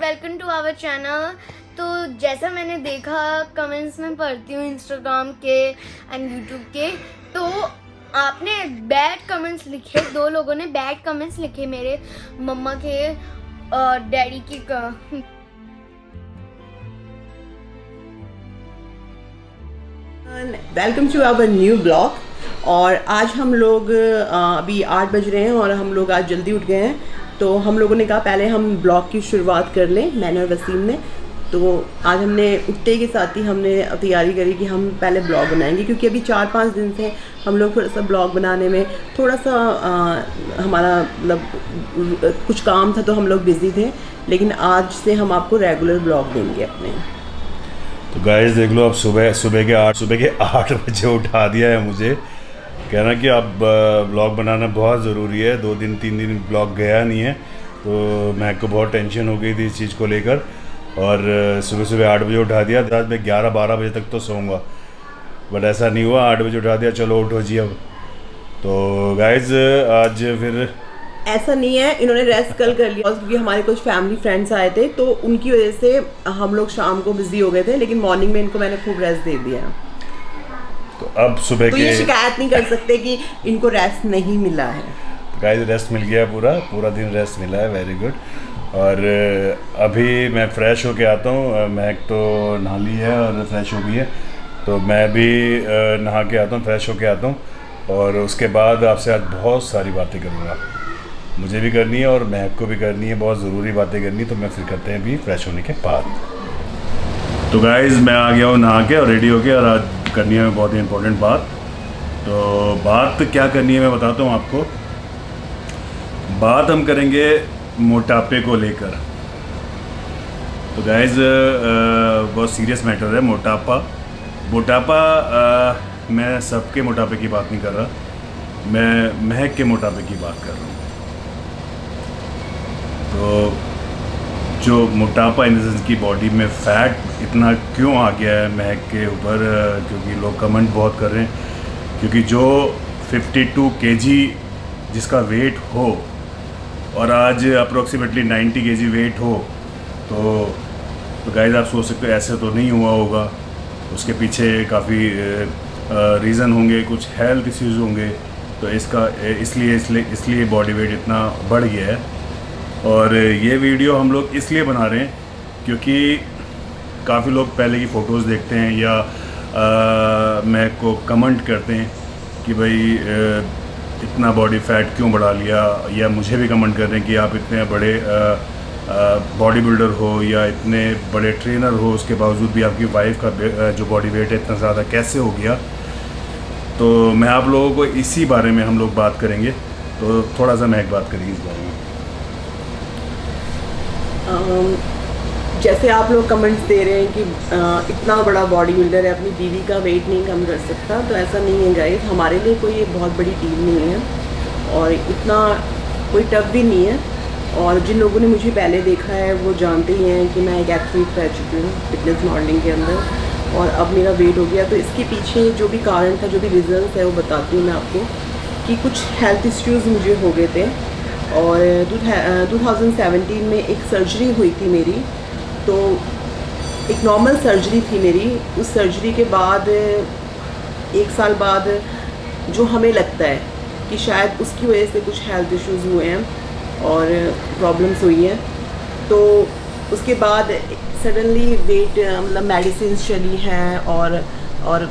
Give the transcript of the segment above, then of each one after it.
Welcome to our channel. तो जैसा मैंने देखा, कमेंट्स में पढ़ती हूँ इंस्टाग्राम के एंड यूट्यूब के, तो आपने बैड कमेंट्स लिखे, 2 लोगों ने बैड कमेंट्स लिखे मेरे मम्मा के डैडी की welcome to our new blog. और आज हम लोग अभी 8 बज रहे हैं और हम लोग आज जल्दी उठ गए हैं, तो हम लोगों ने कहा पहले हम ब्लॉग की शुरुआत कर लें, मैंने और वसीम ने। तो आज हमने उठते के साथ ही हमने तैयारी करी कि हम पहले ब्लॉग बनाएंगे, क्योंकि अभी 4-5 दिन से हम लोग थोड़ा सा ब्लॉग बनाने में थोड़ा सा हमारा मतलब कुछ काम था, तो हम लोग बिज़ी थे। लेकिन आज से हम आपको रेगुलर ब्लॉग देंगे अपने। तो गाइस देख लो, अब सुबह के 8 बजे उठा दिया है मुझे। कहना कि अब ब्लॉग बनाना बहुत ज़रूरी है। 2-3 दिन ब्लॉग गया नहीं है, तो मैं को बहुत टेंशन हो गई थी इस चीज़ को लेकर। और सुबह 8 बजे उठा दिया। आज मैं 11-12 बजे तक तो सोऊंगा, बट ऐसा नहीं हुआ। 8 बजे उठा दिया, चलो उठो जी अब। तो गाइस आज फिर ऐसा नहीं है, इन्होंने रेस्ट कल कर लिया क्योंकि हमारे कुछ फैमिली फ्रेंड्स आए थे, तो उनकी वजह से हम लोग शाम को बिजी हो गए थे। लेकिन मॉर्निंग में इनको मैंने खूब रेस्ट दे दिया। तो अब सुबह तो ये शिकायत नहीं कर सकते कि इनको रेस्ट नहीं मिला है। गाइस रेस्ट मिल गया, पूरा दिन रेस्ट मिला है, वेरी गुड। और अभी मैं फ़्रेश होके आता हूँ। महक तो नहा ली है और फ्रेश हो गई है, तो मैं भी नहा के आता हूँ, फ्रेश होके आता हूँ। और उसके बाद आपसे आज बहुत सारी बातें करूँगा, मुझे भी करनी है और महक को भी करनी है, बहुत ज़रूरी बातें करनी। तो मैं फिर करते हैं अभी फ्रेश होने के बाद। तो गाइस मैं आ गया हूँ नहा के और रेडी हो के, और आज करनी है बहुत ही इम्पोर्टेंट बात। तो बात क्या करनी है मैं बताता हूँ आपको। बात हम करेंगे मोटापे को लेकर। तो गाइस बहुत सीरियस मैटर है मोटापा। मैं सबके मोटापे की बात नहीं कर रहा, मैं महक के मोटापे की बात कर रहा हूँ। तो जो मोटापा इन द सेंस की बॉडी में फ़ैट इतना क्यों आ गया है महक के ऊपर, क्योंकि लोग कमेंट बहुत कर रहे हैं। क्योंकि जो 52 kg जिसका वेट हो और आज अप्रोक्सीमेटली 90 kg वेट हो, तो गाइस आप सोच सकते हो ऐसे तो नहीं हुआ होगा। उसके पीछे काफ़ी रीज़न होंगे, कुछ हेल्थ इश्यूज़ होंगे। तो इसका इसलिए बॉडी वेट इतना बढ़ गया है। और ये वीडियो हम लोग इसलिए बना रहे हैं क्योंकि काफ़ी लोग पहले की फ़ोटोज़ देखते हैं या महक को कमेंट करते हैं कि भाई इतना बॉडी फैट क्यों बढ़ा लिया, या मुझे भी कमेंट कर रहे हैं कि आप इतने बड़े बॉडी बिल्डर हो या इतने बड़े ट्रेनर हो, उसके बावजूद भी आपकी वाइफ का जो बॉडी वेट है इतना ज़्यादा कैसे हो गया। तो मैं आप लोगों को इसी बारे में हम लोग बात करेंगे। तो थोड़ा सा महक बात करेंगे इस बारे में। जैसे आप लोग कमेंट्स दे रहे हैं कि इतना बड़ा बॉडी बिल्डर है, अपनी बीवी का वेट नहीं कम कर सकता, तो ऐसा नहीं है गाइस। हमारे लिए कोई ये बहुत बड़ी डील नहीं है और इतना कोई टफ भी नहीं है। और जिन लोगों ने मुझे पहले देखा है वो जानते ही हैं कि मैं एक एथलीट रह चुकी हूँ फिटनेस मॉडलिंग के अंदर, और अब मेरा वेट हो गया। तो इसके पीछे जो भी कारण था, जो भी रीज़न्स है, वो बताती हूँ मैं आपको। कि कुछ हेल्थ इश्यूज़ मुझे हो गए थे, और 2017 में एक सर्जरी हुई थी मेरी। तो एक नॉर्मल सर्जरी थी मेरी। उस सर्जरी के बाद 1 साल बाद जो हमें लगता है कि शायद उसकी वजह से कुछ हेल्थ इश्यूज़ हुए हैं और प्रॉब्लम्स हुई हैं, तो उसके बाद सडनली वेट मतलब मेडिसिन चली हैं और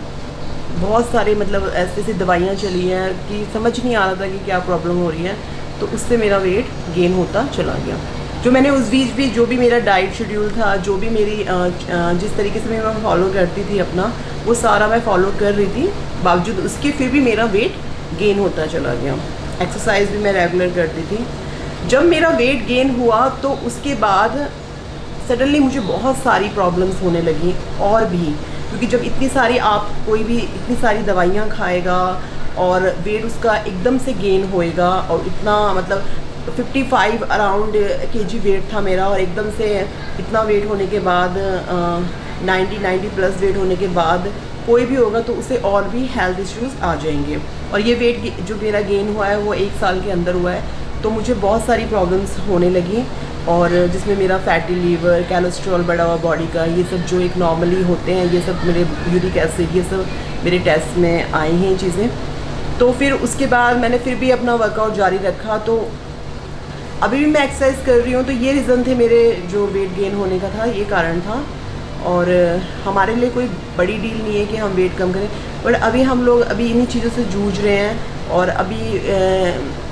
बहुत सारे मतलब ऐसी दवाइयाँ चली हैं कि समझ नहीं आ रहा था कि क्या प्रॉब्लम हो रही है। तो उससे मेरा वेट गेन होता चला गया। जो मैंने उस बीच भी जो भी मेरा डाइट शेड्यूल था, जो भी मेरी जिस तरीके से मैं फॉलो करती थी अपना, वो सारा मैं फॉलो कर रही थी। बावजूद उसके फिर भी मेरा वेट गेन होता चला गया। एक्सरसाइज भी मैं रेगुलर करती थी। जब मेरा वेट गेन हुआ तो उसके बाद सडनली मुझे बहुत सारी प्रॉब्लम्स होने लगी। और भी क्योंकि जब इतनी सारी कोई भी इतनी सारी दवाइयाँ खाएगा और वेट उसका एकदम से गेन होएगा, और इतना मतलब 55 अराउंड kg वेट था मेरा, और एकदम से इतना वेट होने के बाद 90 प्लस वेट होने के बाद कोई भी होगा तो उसे और भी हेल्थ इश्यूज़ आ जाएंगे। और ये वेट जो मेरा गेन हुआ है वो 1 साल के अंदर हुआ है, तो मुझे बहुत सारी प्रॉब्लम्स होने लगी। और जिसमें मेरा फैटी लीवर, कोलेस्ट्रॉल बढ़ा हुआ बॉडी का, ये सब जो एक नॉर्मली होते हैं, ये सब मेरे यूरिक एसिड, ये सब मेरे टेस्ट में आई हैं चीज़ें। तो फिर उसके बाद मैंने फिर भी अपना वर्कआउट जारी रखा। तो अभी भी मैं एक्सरसाइज कर रही हूँ। तो ये रीज़न थे मेरे जो वेट गेन होने का था, ये कारण था। और हमारे लिए कोई बड़ी डील नहीं है कि हम वेट कम करें, बट अभी हम लोग अभी इन्हीं चीज़ों से जूझ रहे हैं। और अभी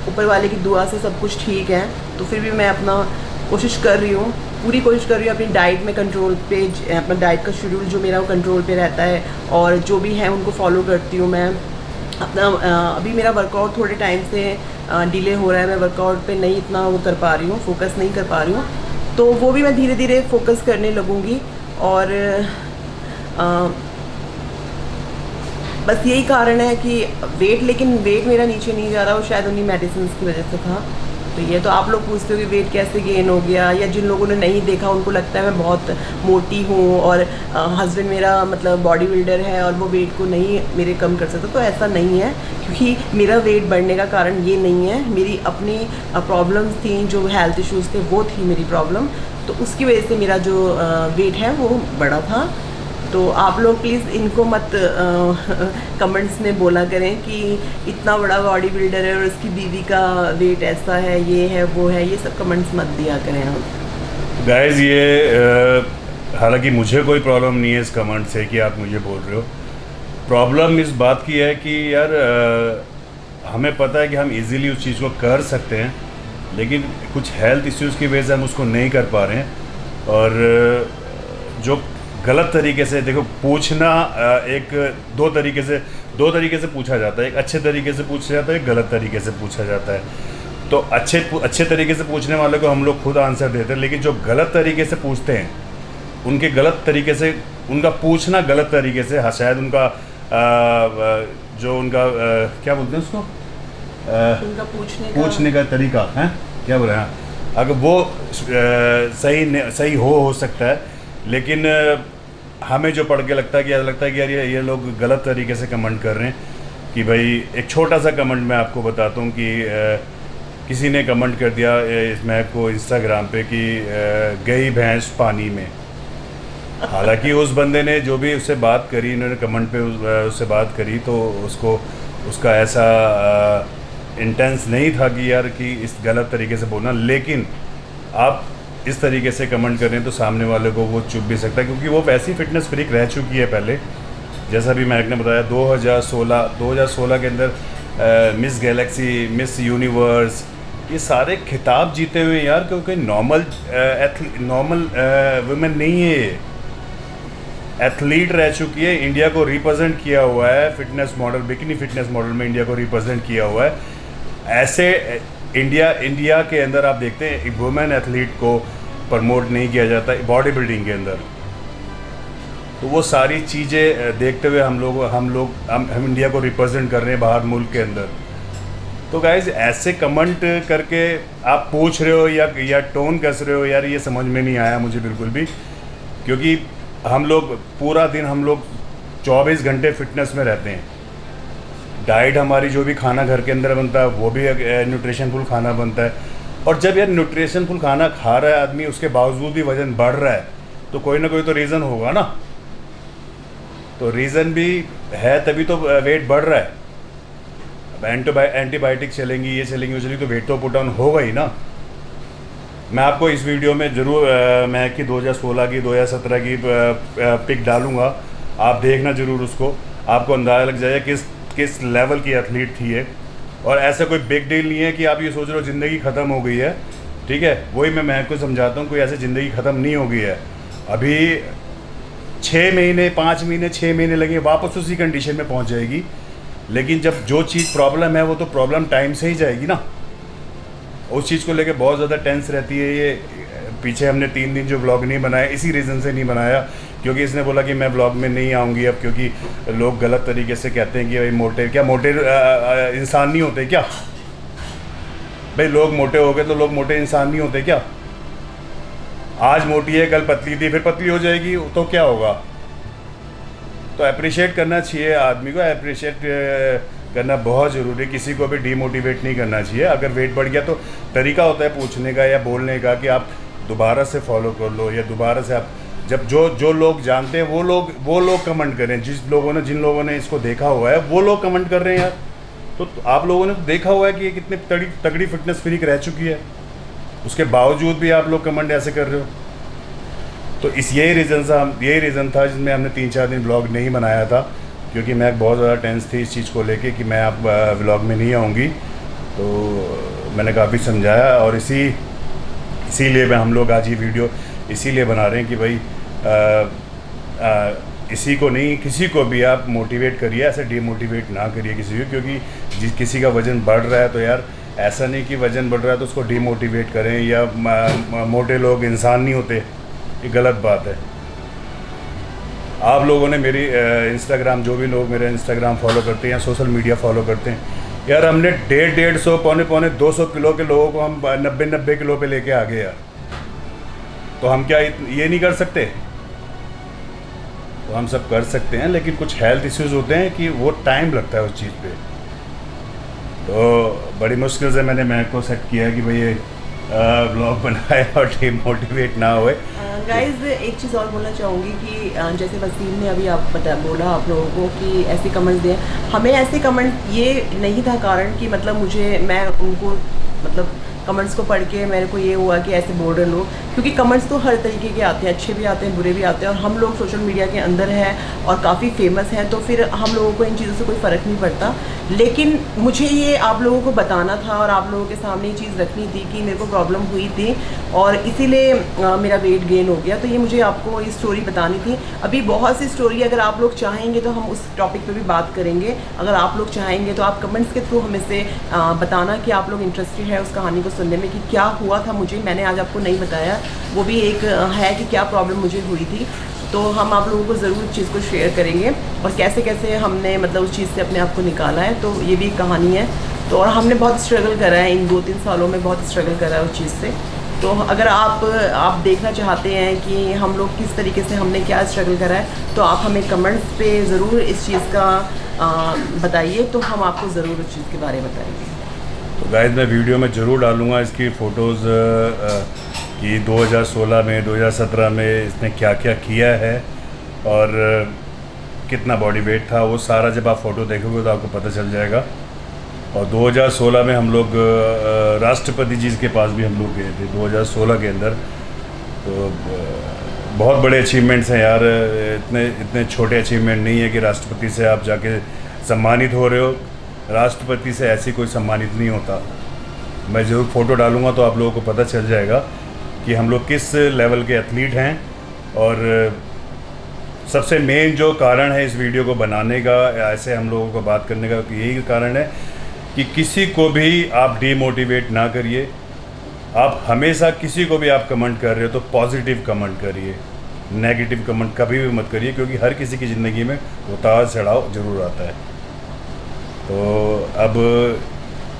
ऊपर वाले की दुआ से सब कुछ ठीक है। तो फिर भी मैं अपना कोशिश कर रही हूँ, पूरी कोशिश कर रही हूँ अपनी डाइट में कंट्रोल पे, अपना डाइट का शेड्यूल जो मेरा वो कंट्रोल पे रहता है, और जो भी है उनको फॉलो करती हूँ मैं अपना। अभी मेरा वर्कआउट थोड़े टाइम से डिले हो रहा है, मैं वर्कआउट पे नहीं इतना वो कर पा रही हूँ, फोकस नहीं कर पा रही हूँ। तो वो भी मैं धीरे धीरे फोकस करने लगूँगी। और बस यही कारण है कि लेकिन वेट मेरा नीचे नहीं जा रहा, वो शायद उन्हीं मेडिसिन की वजह से था। तो ये तो आप लोग पूछते हो कि वेट कैसे गेन हो गया, या जिन लोगों ने नहीं देखा उनको लगता है मैं बहुत मोटी हूँ और हस्बैंड मेरा मतलब बॉडी बिल्डर है और वो वेट को नहीं मेरे कम कर सकता। तो ऐसा नहीं है, क्योंकि मेरा वेट बढ़ने का कारण ये नहीं है, मेरी अपनी प्रॉब्लम्स थी, जो हेल्थ इश्यूज़ थे वो थी मेरी प्रॉब्लम। तो उसकी वजह से मेरा जो वेट है वो बढ़ा था। तो आप लोग प्लीज़ इनको मत कमेंट्स में बोला करें कि इतना बड़ा बॉडी बिल्डर है और उसकी बीवी का वेट ऐसा है, ये है वो है, ये सब कमेंट्स मत दिया करें आप। गाइस ये हालांकि मुझे कोई प्रॉब्लम नहीं है इस कमेंट से कि आप मुझे बोल रहे हो। प्रॉब्लम इस बात की है कि यार हमें पता है कि हम इजीली उस चीज़ को कर सकते हैं, लेकिन कुछ हेल्थ इश्यूज़ की वजह से हम उसको नहीं कर पा रहे हैं। और जो गलत तरीके से देखो पूछना, एक दो तरीके से पूछा जाता है। एक अच्छे तरीके से पूछा जाता है, एक गलत तरीके से पूछा जाता है। तो अच्छे तरीके से पूछने वाले को हम लोग खुद आंसर देते हैं, लेकिन जो गलत तरीके से पूछते हैं उनके गलत तरीके से, उनका पूछना गलत तरीके से, हाँ शायद उनका जो उनका क्या बोलते हैं उसको, उनका पूछने का तरीका है, क्या बोले, हाँ, अगर वो सही हो सकता है, लेकिन हमें जो पढ़ के लगता है कि यार ये लोग गलत तरीके से कमेंट कर रहे हैं। कि भाई एक छोटा सा कमेंट मैं आपको बताता हूँ कि किसी ने कमेंट कर दिया इस मैप को इंस्टाग्राम पे कि गई भैंस पानी में। हालांकि उस बंदे ने जो भी उससे बात करी, इन्होंने कमेंट पे उससे बात करी, तो उसका ऐसा इंटेंस नहीं था कि यार कि इस गलत तरीके से बोलना। लेकिन आप इस तरीके से कमेंट करें तो सामने वाले को वो चुप भी सकता है, क्योंकि वो वैसी फिटनेस फ्रीक रह चुकी है पहले। जैसा भी मैक ने बताया 2016 के अंदर मिस गैलेक्सी, मिस यूनिवर्स, ये सारे खिताब जीते हुए यार, क्योंकि नॉर्मल वुमेन नहीं है, ये एथलीट रह चुकी है, इंडिया को रिप्रेजेंट किया हुआ है fitness model, bikini fitness model में इंडिया को रिप्रेजेंट किया हुआ है। ऐसे इंडिया के अंदर आप देखते हैं वुमेन एथलीट को प्रमोट नहीं किया जाता बॉडी बिल्डिंग के अंदर। तो वो सारी चीज़ें देखते हुए हम इंडिया को रिप्रेजेंट कर रहे हैं बाहर मुल्क के अंदर। तो गाइज ऐसे कमेंट करके आप पूछ रहे हो या टोन कस रहे हो, यार ये समझ में नहीं आया मुझे बिल्कुल भी। क्योंकि हम लोग पूरा दिन 24 घंटे फिटनेस में रहते हैं। डाइट हमारी जो भी खाना घर के अंदर बनता है वो भी न्यूट्रिशनफुल खाना बनता है। और जब यार न्यूट्रिशनफुल खाना खा रहा है आदमी, उसके बावजूद भी वज़न बढ़ रहा है, तो कोई ना कोई तो रीज़न होगा ना। तो रीज़न भी है तभी तो वेट बढ़ रहा है। अब एंटीबायोटिक चलेंगी, ये चलेंगी, वो चलेंगी, तो वेट तो पुट डाउन होगा ही ना। मैं आपको इस वीडियो में ज़रूर मैं की 2016 की 2017 की पिक डालूँगा, आप देखना ज़रूर उसको, आपको अंदाज़ा लग जाएगा किस लेवल की एथलीट थी ये। और ऐसा कोई बिग डील नहीं है कि आप ये सोच रहे हो ज़िंदगी ख़त्म हो गई है, ठीक है। वही मैं आपको समझाता हूँ, कोई ऐसे ज़िंदगी ख़त्म नहीं हो गई है। अभी 6 महीने 5 महीने 6 महीने लगे, वापस उसी कंडीशन में पहुँच जाएगी। लेकिन जब जो चीज़ प्रॉब्लम है वो तो प्रॉब्लम टाइम से ही जाएगी ना। उस चीज़ को लेके बहुत ज़्यादा टेंस रहती है ये। पीछे हमने 3 दिन जो व्लॉग नहीं बनाया, इसी रीज़न से नहीं बनाया, क्योंकि इसने बोला कि मैं व्लॉग में नहीं आऊँगी अब, क्योंकि लोग गलत तरीके से कहते हैं कि भाई मोटे इंसान नहीं होते क्या। भाई लोग मोटे हो गए तो लोग मोटे इंसान नहीं होते क्या। आज मोटी है कल पतली थी फिर पतली हो जाएगी तो क्या होगा। तो अप्रिशिएट करना चाहिए आदमी को, अप्रिशिएट करना बहुत ज़रूरी है। किसी को भी डीमोटिवेट नहीं करना चाहिए। अगर वेट बढ़ गया तो तरीका होता है पूछने का या बोलने का कि आप दोबारा से फॉलो कर लो, या दोबारा से आप जब जो लोग जानते हैं वो लोग कमेंट करें। जिन लोगों ने इसको देखा हुआ है वो लोग कमेंट कर रहे हैं यार। तो आप लोगों ने तो देखा हुआ है कि ये कितनी तगड़ी फिटनेस फ्रीक रह चुकी है, उसके बावजूद भी आप लोग कमेंट ऐसे कर रहे हो। तो यही रीज़न था जिसमें हमने 3-4 दिन व्लॉग नहीं बनाया था, क्योंकि मैं बहुत ज़्यादा टेंस थी इस चीज़ को लेके कि मैं अब व्लॉग में नहीं आऊँगी। तो मैंने काफ़ी समझाया, और इसीलिए हम लोग आज ये वीडियो इसीलिए बना रहे हैं कि भाई इसी को नहीं, किसी को भी आप मोटिवेट करिए, ऐसे डीमोटिवेट ना करिए किसी को। क्योंकि किसी का वज़न बढ़ रहा है तो यार ऐसा नहीं कि वज़न बढ़ रहा है तो उसको डीमोटिवेट करें, या मोटे लोग इंसान नहीं होते, ये गलत बात है। आप लोगों ने मेरी इंस्टाग्राम, जो भी लोग मेरा इंस्टाग्राम फॉलो करते हैं या सोशल मीडिया फॉलो करते हैं, यार हमने 150, पौने 200 किलो के लोगों को हम 90 किलो पे लेके आ गए यार। तो हम क्या ये नहीं कर सकते? तो हम सब कर सकते हैं, लेकिन कुछ हेल्थ इश्यूज़ होते हैं कि वो टाइम लगता है उस चीज़ पे। तो बड़ी मुश्किल से मैंने महक को सेट किया कि भाई ये ब्लॉग बनाए और डीमोटिवेट ना होए। गाइज एक चीज़ और बोलना चाहूँगी कि जैसे वसीम ने अभी बोला आप लोगों को कि ऐसे कमेंट्स दिए, हमें ऐसे कमेंट ये नहीं था कारण कि मतलब मैं उनको मतलब कमेंट्स को पढ़ के मेरे को ये हुआ कि ऐसे बोल रहे लोग, क्योंकि कमेंट्स तो हर तरीके के आते हैं, अच्छे भी आते हैं, बुरे भी आते हैं, और हम लोग सोशल मीडिया के अंदर हैं और काफ़ी फेमस हैं, तो फिर हम लोगों को इन चीज़ों से कोई फ़र्क नहीं पड़ता। लेकिन मुझे ये आप लोगों को बताना था और आप लोगों के सामने ये चीज़ रखनी थी कि मेरे को प्रॉब्लम हुई थी और इसीलिए मेरा वेट गेन हो गया। तो ये मुझे आपको ये स्टोरी बतानी थी। अभी बहुत सी स्टोरी अगर आप लोग चाहेंगे तो हम उस टॉपिक पे भी बात करेंगे। अगर आप लोग चाहेंगे तो आप कमेंट्स के थ्रू हमें से बताना कि आप लोग इंटरेस्टेड है उस कहानी को सुनने में कि क्या हुआ था मुझे, मैंने आज आपको नहीं बताया, वो भी एक है कि क्या प्रॉब्लम मुझे हुई थी। तो हम आप लोगों को ज़रूर इस चीज़ को शेयर करेंगे और कैसे कैसे हमने मतलब उस चीज़ से अपने आप को निकाला है। तो ये भी एक कहानी है। तो और हमने बहुत स्ट्रगल करा है इन 2-3 सालों में, बहुत स्ट्रगल करा है उस चीज़ से। तो अगर आप देखना चाहते हैं कि हम लोग किस तरीके से हमने क्या स्ट्रगल करा है, तो आप हमें कमेंट्स पे ज़रूर इस चीज़ का बताइए, तो हम आपको ज़रूर उस चीज़ के बारे में बताएंगे। तो गाइस मैं वीडियो में ज़रूर डालूँगा इसकी फ़ोटोज़ कि 2016 में 2017 में इसने क्या क्या किया है और कितना बॉडी वेट था, वो सारा जब आप फ़ोटो देखोगे तो आपको पता चल जाएगा। और 2016 में हम लोग राष्ट्रपति जी के पास भी हम लोग गए थे 2016 के अंदर। तो बहुत बड़े अचीवमेंट्स हैं यार, इतने छोटे अचीवमेंट नहीं है कि राष्ट्रपति से आप जाके सम्मानित हो रहे हो। राष्ट्रपति से ऐसी कोई सम्मानित नहीं होता। मैं ज़रूर फ़ोटो डालूँगा तो आप लोगों को पता चल जाएगा कि हम लोग किस लेवल के एथलीट हैं। और सबसे मेन जो कारण है इस वीडियो को बनाने का, ऐसे हम लोगों को बात करने का, यही कारण है कि किसी को भी आप डीमोटिवेट ना करिए। आप हमेशा किसी को भी आप कमेंट कर रहे हो तो पॉजिटिव कमेंट करिए, नेगेटिव कमेंट कभी भी मत करिए, क्योंकि हर किसी की ज़िंदगी में उतार चढ़ाव ज़रूर आता है। तो अब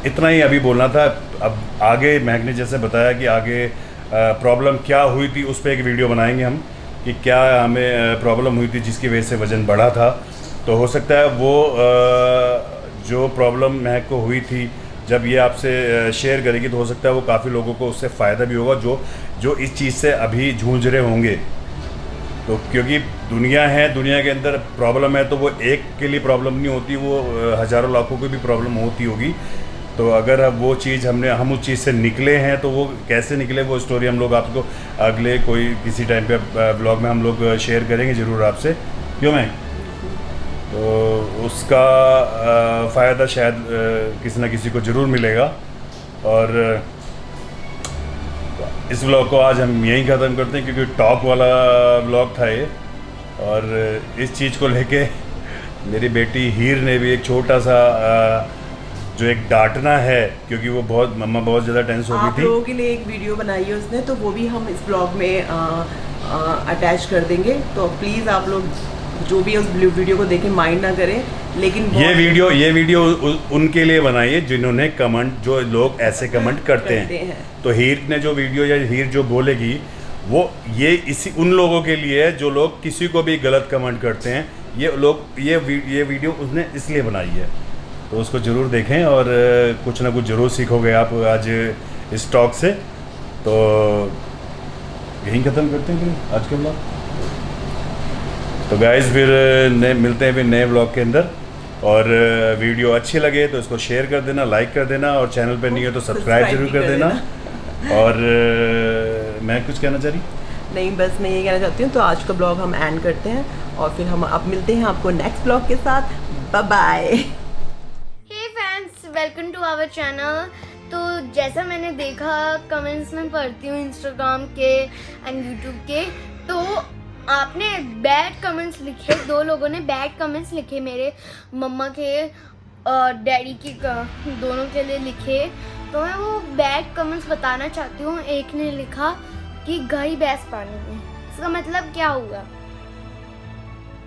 इतना ही अभी बोलना था। अब आगे महक ने जैसे बताया कि आगे प्रॉब्लम क्या हुई थी उस पर एक वीडियो बनाएंगे हम कि क्या हमें प्रॉब्लम हुई थी जिसकी वजह से वज़न बढ़ा था। तो हो सकता है वो जो प्रॉब्लम महक को हुई थी जब ये आपसे शेयर करेगी तो हो सकता है वो काफ़ी लोगों को उससे फ़ायदा भी होगा जो इस चीज़ से अभी जूझ रहे होंगे। तो क्योंकि दुनिया है, दुनिया के अंदर प्रॉब्लम है तो वो एक के लिए प्रॉब्लम नहीं होती, वो हज़ारों लाखों की भी प्रॉब्लम होती होगी। तो अगर वो चीज़ हम उस चीज़ से निकले हैं तो वो कैसे निकले वो स्टोरी हम लोग आपको अगले किसी टाइम पे ब्लॉग में हम लोग शेयर करेंगे ज़रूर आपसे, क्यों मैं तो उसका फ़ायदा शायद किसी न किसी को ज़रूर मिलेगा। और इस व्लॉग को आज हम यहीं ख़त्म करते हैं क्योंकि टॉक वाला व्लॉग था ये। और इस चीज़ को लेके मेरी बेटी हीर ने भी एक छोटा सा जो एक डांटना है, क्योंकि वो मम्मा बहुत ज़्यादा टेंस हो गई थी। आप लोगों के लिए एक वीडियो बनाई है उसने, तो वो भी हम इस ब्लॉग में अटैच कर देंगे। तो प्लीज़ आप लोग जो भी उस वीडियो को देखें माइंड ना करें। लेकिन ये वीडियो उनके लिए बनाई है जिन्होंने कमेंट, जो लोग ऐसे कमेंट करते हैं। तो हीर ने जो वीडियो या हीर जो बोलेगी वो ये उन लोगों के लिए है जो लोग किसी को भी गलत कमेंट करते हैं। ये वीडियो उसने इसलिए बनाई है, तो उसको ज़रूर देखें और कुछ ना कुछ ज़रूर सीखोगे आप आज इस टॉक से। तो यहीं ख़त्म करते हैं फिर आज के ब्लॉग। तो गाइस फिर मिलते हैं फिर नए ब्लॉग के अंदर। और वीडियो अच्छी लगे तो इसको शेयर कर देना, लाइक कर देना, और चैनल पे नहीं है तो सब्सक्राइब जरूर कर देना। और मैं कुछ कहना चाह रही नहीं, बस मैं ये कहना चाहती हूँ। तो आज का ब्लॉग हम एंड करते हैं और फिर हम अब मिलते हैं आपको नेक्स्ट ब्लॉग के साथ। Bye bye. Hey friends, welcome to our channel. तो जैसा मैंने देखा कमेंट्स में पढ़ती हूँ इंस्टाग्राम के एंड यूट्यूब के, तो आपने बैड कमेंट्स लिखे, 2 लोगों ने बैड कमेंट्स लिखे मेरे मम्मा के और डैडी की दोनों के लिए लिखे। तो मैं वो बैड कमेंट्स बताना चाहती हूँ। एक ने लिखा कि गई भैंस पानी में, इसका मतलब क्या हुआ?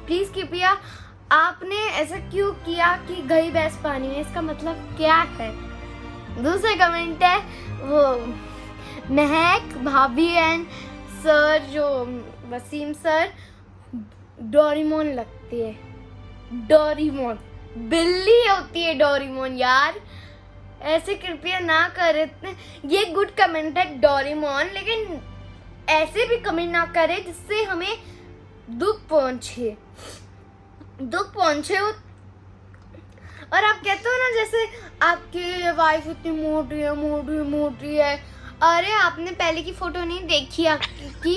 प्लीज कृपया, आपने ऐसा क्यों किया कि गई भैंस पानी में, इसका मतलब क्या है? दूसरा कमेंट है वो महक भाभी एंड सर, जो वसीम सर, डोरेमोन लगती है। डोरेमोन बिल्ली होती है डोरेमोन यार, ऐसे कृपया ना करें। ये गुड कमेंट है डोरेमोन, लेकिन ऐसे भी कमेंट ना करें जिससे हमें दुख पहुंचे हो। और आप कहते हो ना, जैसे आपकी वाइफ इतनी मोटी है। अरे आपने पहले की फोटो नहीं देखी? आपकी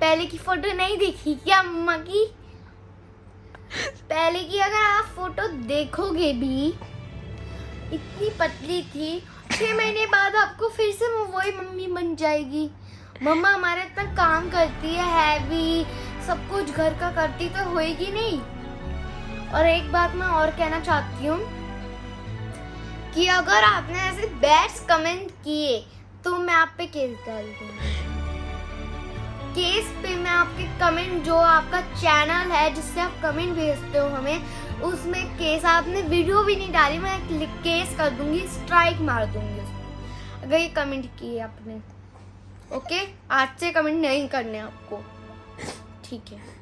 पहले की फोटो नहीं देखी क्या मम्मा की? पहले की अगर आप फोटो देखोगे भी, इतनी पतली थी, 6 महीने बाद आपको फिर से वही मम्मी बन जाएगी। मम्मा हमारे इतना काम करती है, हैवी सब कुछ घर का करती, तो होएगी नहीं। और एक बात मैं और कहना चाहती हूँ कि अगर आपने ऐसे बैड कमेंट किए तो मैं आप पे केस डाल दूंगी। केस पे मैं आपके कमेंट, जो आपका चैनल है जिससे आप कमेंट भेजते हो हमें, उसमें केस, आपने वीडियो भी नहीं डाली, मैं केस कर दूंगी, स्ट्राइक मार दूंगी उसमें, अगर ये कमेंट किए आपने। ओके, आज से कमेंट नहीं करने आपको, ठीक है?